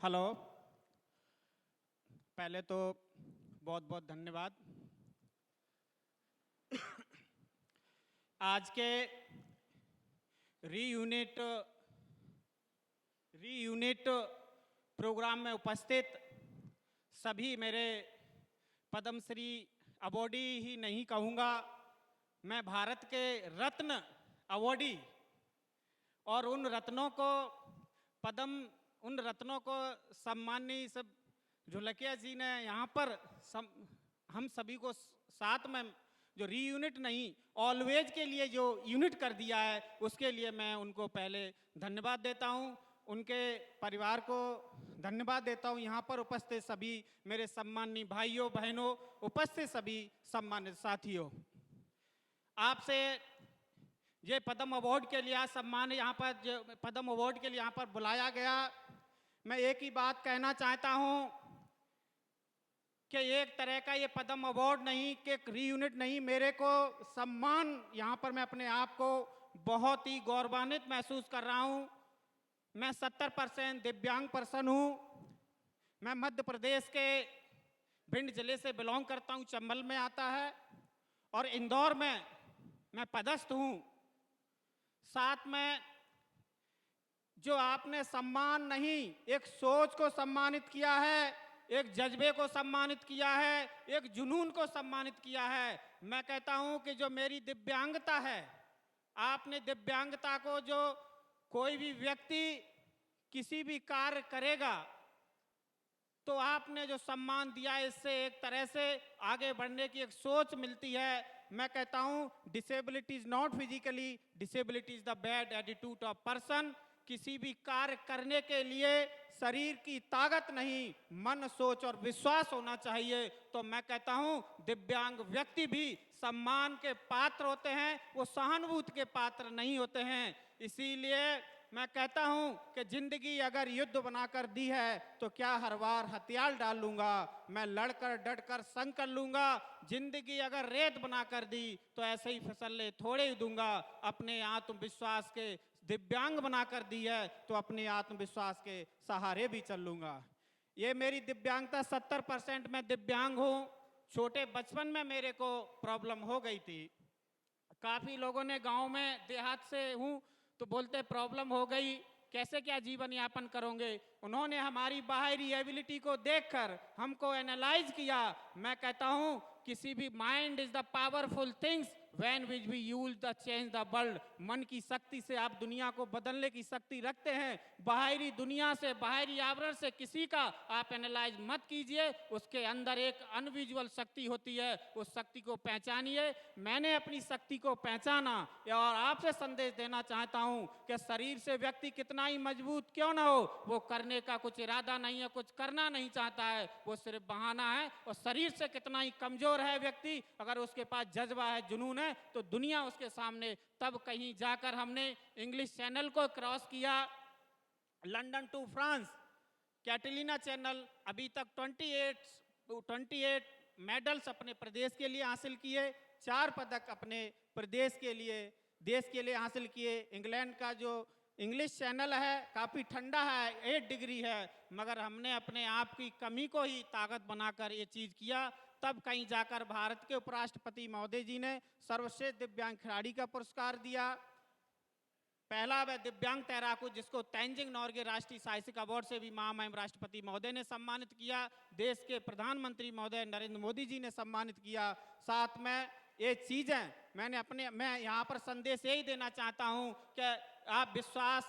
Hello. पहले तो बहुत बहुत धन्यवाद। आज के रीयूनिट प्रोग्राम में उपस्थित सभी मेरे पद्मश्री अवॉर्डी ही नहीं कहूँगा, मैं भारत के रत्न अवॉर्डी और उन रत्नों को सम्माननीय सब ढोलकिया जी ने यहाँ पर हम सभी को साथ में जो रीयूनिट नहीं ऑलवेज के लिए जो यूनिट कर दिया है, उसके लिए मैं उनको पहले धन्यवाद देता हूँ। उनके परिवार को धन्यवाद देता हूँ। यहाँ पर उपस्थित सभी मेरे सम्माननीय भाइयों बहनों, उपस्थित सभी सम्मानित साथियों, आपसे ये पद्म अवार्ड के लिए सम्मान यहाँ पर जो पद्म अवार्ड के लिए यहाँ पर बुलाया गया, मैं एक ही बात कहना चाहता हूँ कि एक तरह का ये पद्म अवार्ड नहीं कि एक रीयूनिट नहीं, मेरे को सम्मान यहाँ पर मैं अपने आप को बहुत ही गौरवान्वित महसूस कर रहा हूँ। मैं 70% दिव्यांग पर्सन हूँ। मैं मध्य प्रदेश के भिंड जिले से बिलोंग करता हूँ, चंबल में आता है, और इंदौर में मैं पदस्थ हूँ। साथ में जो आपने सम्मान नहीं, एक सोच को सम्मानित किया है, एक जज्बे को सम्मानित किया है, एक जुनून को सम्मानित किया है। मैं कहता हूं कि जो मेरी दिव्यांगता है, आपने दिव्यांगता को जो कोई भी व्यक्ति किसी भी कार्य करेगा तो आपने जो सम्मान दिया है, इससे एक तरह से आगे बढ़ने की एक सोच मिलती है। मैं कहता हूं disability is not physically, disability is the bad attitude of person. किसी भी कार्य करने के लिए शरीर की ताकत नहीं, मन, सोच और विश्वास होना चाहिए। तो मैं कहता हूं दिव्यांग व्यक्ति भी सम्मान के पात्र होते हैं, वो सहानुभूति के पात्र नहीं होते हैं। इसीलिए मैं कहता हूं कि जिंदगी अगर युद्ध बनाकर दी है तो क्या हर बार हथियार डाल लूंगा, मैं लड़कर डटकर संग कर लूंगा। जिंदगी अगर रेत बनाकर दी तो ऐसे ही फिसलने थोड़े ही दूंगा। अपने आत्मविश्वास के दिव्यांग बनाकर दी है तो अपने आत्मविश्वास के सहारे भी चल लूंगा। ये मेरी दिव्यांगता 70% मैं दिव्यांग हूँ। छोटे बचपन में मेरे को प्रॉब्लम हो गई थी। काफ़ी लोगों ने गांव में देहात से हूँ तो बोलते प्रॉब्लम हो गई, कैसे क्या जीवन यापन करोगे। उन्होंने हमारी बाहरी एबिलिटी को देखकर हमको एनालाइज किया। मैं कहता हूँ किसी भी mind is the powerful things when which we use the change the world. मन की शक्ति से आप दुनिया को बदलने की शक्ति रखते हैं। बाहरी दुनिया से, बाहरी आवरण से किसी का आप एनालाइज मत कीजिए, उसके अंदर एक अनविजुअल शक्ति होती है, उस शक्ति को पहचानिए। मैंने अपनी शक्ति को पहचाना और आपसे संदेश देना चाहता हूं कि शरीर से व्यक्ति कितना ही मजबूत क्यों ना हो, वो करने का कुछ इरादा नहीं है, कुछ करना नहीं चाहता है, वो सिर्फ बहाना है। और शरीर से कितना ही कमजोर है व्यक्ति, अगर उसके पास जज्बा है, जुनून है, तो दुनिया उसके सामने। तब कहीं जाकर हमने इंग्लिश चैनल को क्रॉस किया, London to France, Catalina channel, अभी तक 28 मेडल्स अपने प्रदेश के लिए हासिल किए, 4 पदक अपने प्रदेश के लिए, देश के लिए हासिल किए। इंग्लैंड का जो इंग्लिश चैनल है काफ़ी ठंडा है, 8 डिग्री है, मगर हमने अपने आप की कमी को ही ताकत बनाकर ये चीज़ किया। तब कहीं जाकर भारत के उपराष्ट्रपति महोदय जी ने सर्वश्रेष्ठ दिव्यांग खिलाड़ी का पुरस्कार दिया। पहला वह दिव्यांग तैराक जिसको तेंजिंग नोर्गे राष्ट्रीय साहसिक अवार्ड से भी महामहिम राष्ट्रपति महोदय ने सम्मानित किया। देश के प्रधानमंत्री महोदय नरेंद्र मोदी जी ने सम्मानित किया। साथ में ये चीज़ें मैं यहाँ पर संदेश यही देना चाहता हूँ कि आप विश्वास,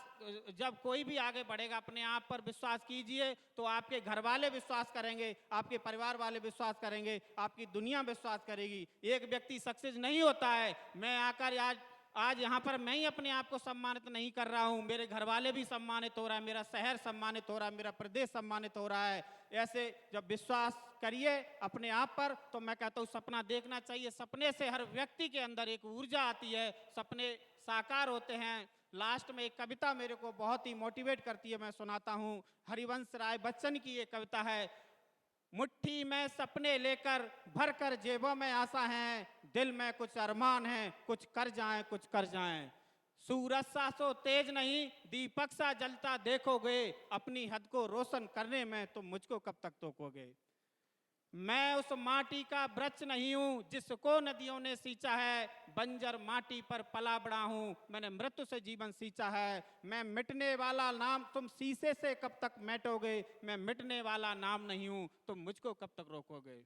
जब कोई भी आगे बढ़ेगा अपने आप पर विश्वास कीजिए, तो आपके घर वाले विश्वास करेंगे, आपके परिवार वाले विश्वास करेंगे, आपकी दुनिया विश्वास करेगी। एक व्यक्ति सक्सेस नहीं होता है, मैं आकर आज यहाँ पर मैं ही अपने आप को सम्मानित नहीं कर रहा हूँ, मेरे घर वाले भी सम्मानित हो रहा है, मेरा शहर सम्मानित हो रहा है, मेरा प्रदेश सम्मानित हो रहा है। ऐसे जब विश्वास करिए अपने आप पर, तो मैं कहता हूँ सपना देखना चाहिए। सपने से हर व्यक्ति के अंदर एक ऊर्जा आती है, सपने साकार होते हैं। लास्ट में एक कविता मेरे को बहुत ही मोटिवेट करती है, मैं सुनाता हूँ। हरिवंश राय बच्चन की ये कविता है, मुट्ठी में सपने लेकर भर कर जेबों में आशा है, दिल में कुछ अरमान है, कुछ कर जाएं कुछ कर जाएं। सूरज सा सो तेज नहीं, दीपक सा जलता देखोगे, अपनी हद को रोशन करने में तुम मुझको कब तक टोकोगे। मैं उस माटी का वृक्ष नहीं हूं जिसको नदियों ने सींचा है, बंजर माटी पर पला बड़ा हूं, मैंने मृत्यु से जीवन सींचा है। मैं मिटने वाला नाम, तुम शीशे से कब तक मिटोगे, मैं मिटने वाला नाम नहीं हूं, तुम मुझको कब तक रोकोगे।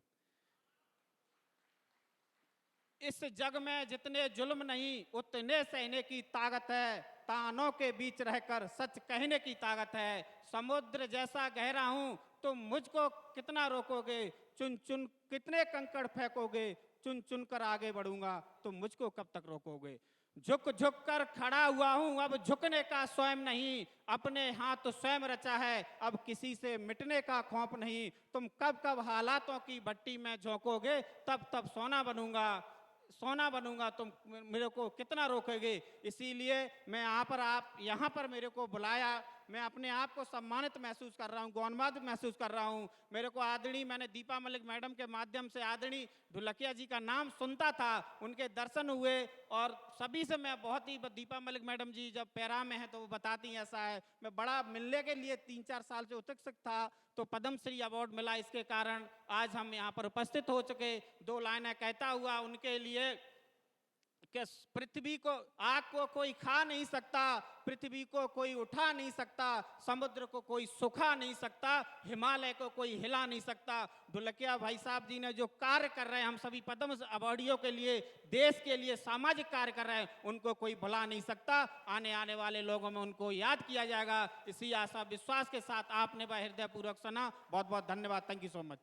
इस जग में जितने जुल्म नहीं उतने सहने की ताकत है, तानों के बीच रहकर सच कहने की ताकत है। समुद्र जैसा गहरा हूं, तुम मुझको कितना रोकोगे, चुन चुन कितने कंकड़ फेंकोगे, चुन चुन कर आगे बढ़ूंगा, तुम मुझको कब तक रोकोगे। झुक झुक कर खड़ा हुआ हूं, अब झुकने का स्वयं नहीं, अपने हाथ स्वयं रचा है, अब किसी से मिटने का खौफ नहीं। तुम कब कब हालातों की भट्टी में झोंकोगे, तब तब सोना बनूंगा, सोना बनूंगा, तुम मेरे को कितना रोकोगे। इसीलिए मैं आप यहाँ पर मेरे को बुलाया, मैं अपने आप को सम्मानित महसूस कर रहा हूँ, गौरवान्वित महसूस कर रहा हूँ। मेरे को आदरणीय, मैंने दीपा मलिक मैडम के माध्यम से आदरणीय ढोलकिया जी का नाम सुनता था, उनके दर्शन हुए और सभी से मैं बहुत ही, दीपा मलिक मैडम जी जब पैरा में है तो वो बताती हैं ऐसा है, मैं बड़ा मिलने के लिए 3-4 साल से उत्सुक था, तो पद्मश्री अवार्ड मिला, इसके कारण आज हम यहाँ पर उपस्थित हो चुके। 2 लाइनें कहता हुआ उनके लिए कि पृथ्वी को, आग को कोई खा नहीं सकता, पृथ्वी को कोई उठा नहीं सकता, समुद्र को कोई सुखा नहीं सकता, हिमालय को कोई हिला नहीं सकता। ढोलकिया भाई साहब जी ने जो कार्य कर रहे हैं, हम सभी पद्म अवार्डियों के लिए, देश के लिए सामाजिक कार्य कर रहे हैं, उनको कोई भुला नहीं सकता। आने वाले लोगों में उनको याद किया जाएगा। इसी आशा विश्वास के साथ आपने वह हृदयपूर्वक सुना। बहुत बहुत धन्यवाद। Thank you so much.